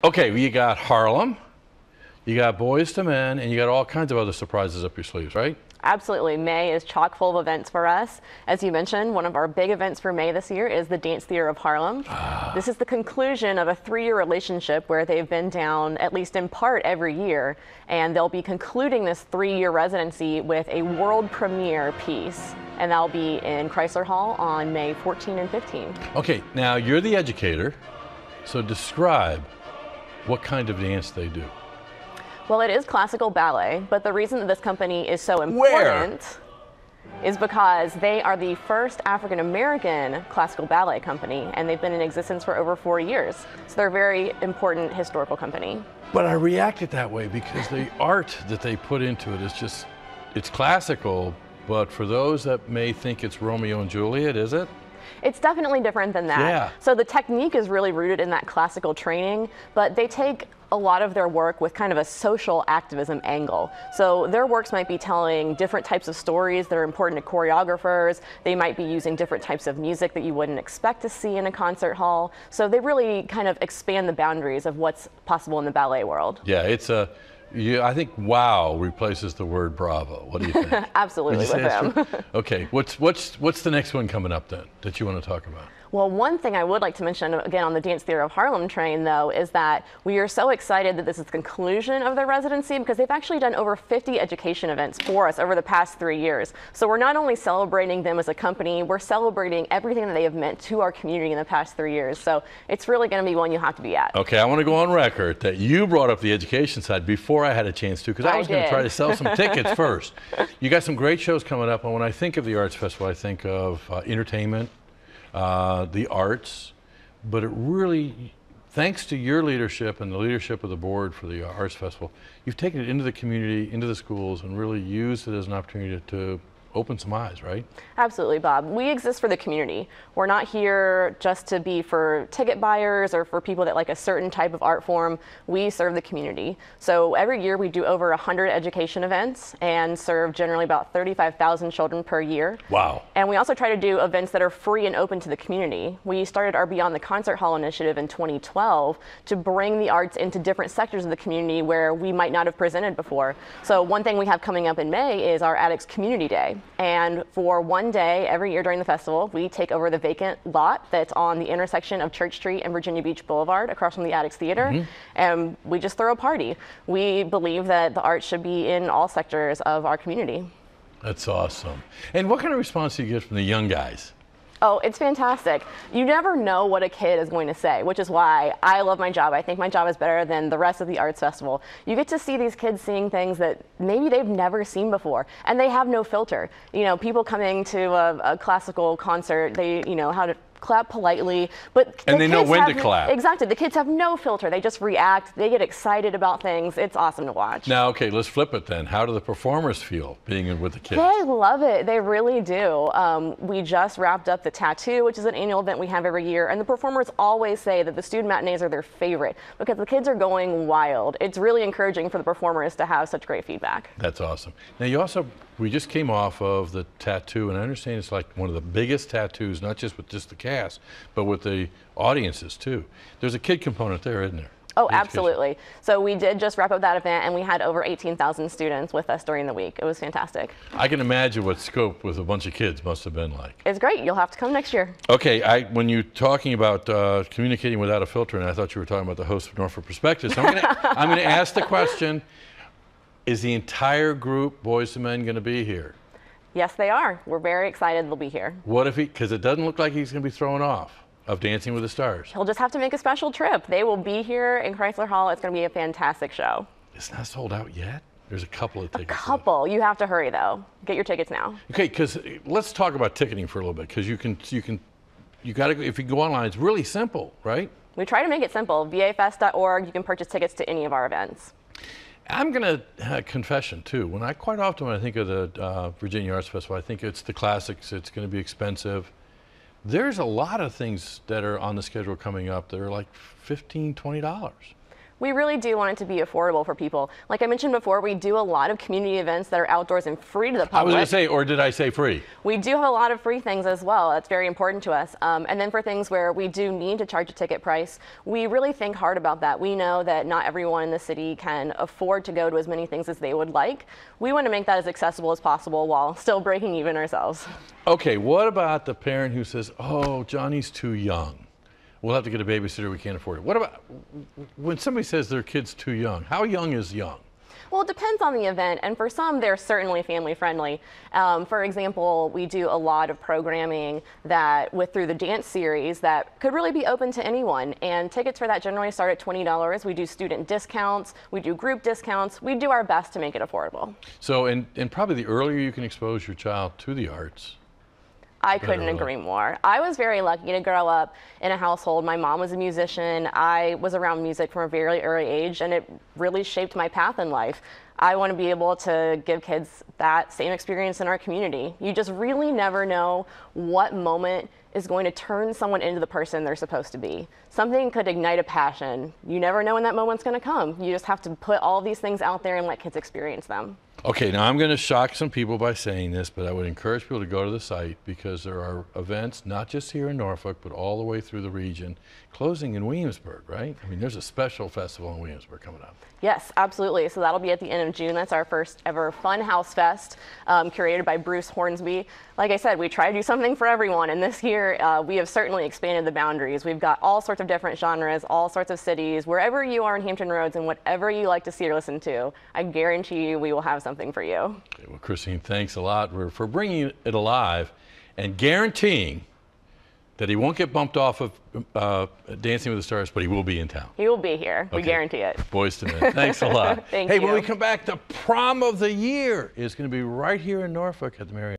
Okay, well, you got Harlem, you got Boys to Men, and you got all kinds of other surprises up your sleeves, right? Absolutely. May is chock full of events for us. As you mentioned, one of our big events for May this year is the Dance Theater of Harlem. This is the conclusion of a 3-year relationship where they've been down, at least in part, every year. And they'll be concluding this 3-year residency with a world premiere piece. And that'll be in Chrysler Hall on May 14 and 15. Okay, now you're the educator, so describe what kind of dance they do. Well, it is classical ballet, but the reason that this company is so important is because they are the first African-American classical ballet company, and they've been in existence for over 4 years. So they're a very important historical company. But I reacted that way because the art that they put into it is just, it's classical, but for those that may think it's Romeo and Juliet, is it? It's definitely different than that. Yeah. So the technique is really rooted in that classical training, but they take a lot of their work with kind of a social activism angle. So their works might be telling different types of stories that are important to choreographers. They might be using different types of music that you wouldn't expect to see in a concert hall. So they really kind of expand the boundaries of what's possible in the ballet world. Yeah, it's a, I think wow replaces the word bravo. What do you think? Absolutely with them. Okay, what's the next one coming up then that you want to talk about? Well, one thing I would like to mention, again, on the Dance Theater of Harlem train, though, is that we are so excited that this is the conclusion of their residency because they've actually done over 50 education events for us over the past 3 years. So we're not only celebrating them as a company, we're celebrating everything that they have meant to our community in the past 3 years. So it's really going to be one you have to be at. Okay, I want to go on record that you brought up the education side before I had a chance to, because I was going to try to sell some tickets first. You got some great shows coming up, and when I think of the Arts Festival, I think of entertainment, the arts, but it really, thanks to your leadership and the leadership of the board for the Arts Festival, you've taken it into the community, into the schools, and really used it as an opportunity to open some eyes, right? Absolutely, Bob. We exist for the community. We're not here just to be for ticket buyers or for people that like a certain type of art form. We serve the community. So every year we do over 100 education events and serve generally about 35,000 children per year. Wow. And we also try to do events that are free and open to the community. We started our Beyond the Concert Hall initiative in 2012 to bring the arts into different sectors of the community where we might not have presented before. So one thing we have coming up in May is our Addicts Community Day. And for one day every year during the festival, we take over the vacant lot that's on the intersection of Church Street and Virginia Beach Boulevard across from the Addicts Theater, and we just throw a party. We believe that the arts should be in all sectors of our community. That's awesome. And what kind of response do you get from the young guys? Oh, it's fantastic. You never know what a kid is going to say, which is why I love my job. I think my job is better than the rest of the Arts Festival. You get to see these kids seeing things that maybe they've never seen before, and they have no filter. You know, people coming to a classical concert, they, you know, how to clap politely, but and they know when to clap. Exactly. The kids have no filter. They just react. They get excited about things. It's awesome to watch. Now, okay, let's flip it then. How do the performers feel being with the kids? They love it. They really do. We just wrapped up the Tattoo, which is an annual event we have every year, and the performers always say that the student matinees are their favorite because the kids are going wild. It's really encouraging for the performers to have such great feedback. That's awesome. Now, you also, we just came off of the Tattoo, and I understand it's like one of the biggest tattoos, not just with just the cast, but with the audiences too. There's a kid component there, isn't there? Oh, absolutely. So we did just wrap up that event, and we had over 18,000 students with us during the week. It was fantastic. I can imagine what Scope with a bunch of kids must have been like. It's great. You'll have to come next year. Okay, when you're talking about communicating without a filter, and I thought you were talking about the host of Norfolk Perspectives, so I'm going to ask the question, is the entire group, Boys to Men, going to be here? Yes, they are. We're very excited they'll be here. What if because it doesn't look like he's going to be thrown off of Dancing with the Stars. He'll just have to make a special trip. They will be here in Chrysler Hall. It's going to be a fantastic show. It's not sold out yet? There's a couple of tickets. A couple. You have to hurry, though. Get your tickets now. Okay, because let's talk about ticketing for a little bit, because you got to, if you go online, it's really simple, right? We try to make it simple. vafest.org. You can purchase tickets to any of our events. I'm going to have a confession, too. Quite often when I think of the Virginia Arts Festival, I think it's the classics, it's going to be expensive. There's a lot of things that are on the schedule coming up that are like $15, $20. We really do want it to be affordable for people. Like I mentioned before, we do a lot of community events that are outdoors and free to the public. I was going to say, or did I say free? We do have a lot of free things as well. That's very important to us. And then for things where we do need to charge a ticket price, we really think hard about that. We know that not everyone in the city can afford to go to as many things as they would like. We want to make that as accessible as possible while still breaking even ourselves. Okay, what about the parent who says, oh, Johnny's too young? We'll have to get a babysitter, we can't afford it. What about when somebody says their kid's too young? How young is young? Well, it depends on the event, and for some, they're certainly family friendly. For example, we do a lot of programming that, through the dance series, that could really be open to anyone, and tickets for that generally start at $20. We do student discounts, we do group discounts, we do our best to make it affordable. So, and probably the earlier you can expose your child to the arts, I couldn't agree more. I was very lucky to grow up in a household. My mom was a musician. I was around music from a very early age, and it really shaped my path in life. I want to be able to give kids that same experience in our community. You just really never know what moment is going to turn someone into the person they're supposed to be. Something could ignite a passion. You never know when that moment's going to come. You just have to put all these things out there and let kids experience them. Okay, now I'm going to shock some people by saying this, but I would encourage people to go to the site because there are events, not just here in Norfolk, but all the way through the region, closing in Williamsburg, right? I mean, there's a special festival in Williamsburg coming up. Yes, absolutely. So that'll be at the end of June. That's our first ever Fun House Fest, curated by Bruce Hornsby. Like I said, we try to do something for everyone, and this year we have certainly expanded the boundaries. We've got all sorts of different genres, all sorts of cities. Wherever you are in Hampton Roads and whatever you like to see or listen to, I guarantee you we will have something for you. Okay, well, Christine, thanks a lot for bringing it alive and guaranteeing that he won't get bumped off of Dancing with the Stars, but he will be in town. He will be here. Okay. We guarantee it. Boys to Men. Thanks a lot. Thank you. Hey, when we come back, the prom of the year is going to be right here in Norfolk at the Marriott.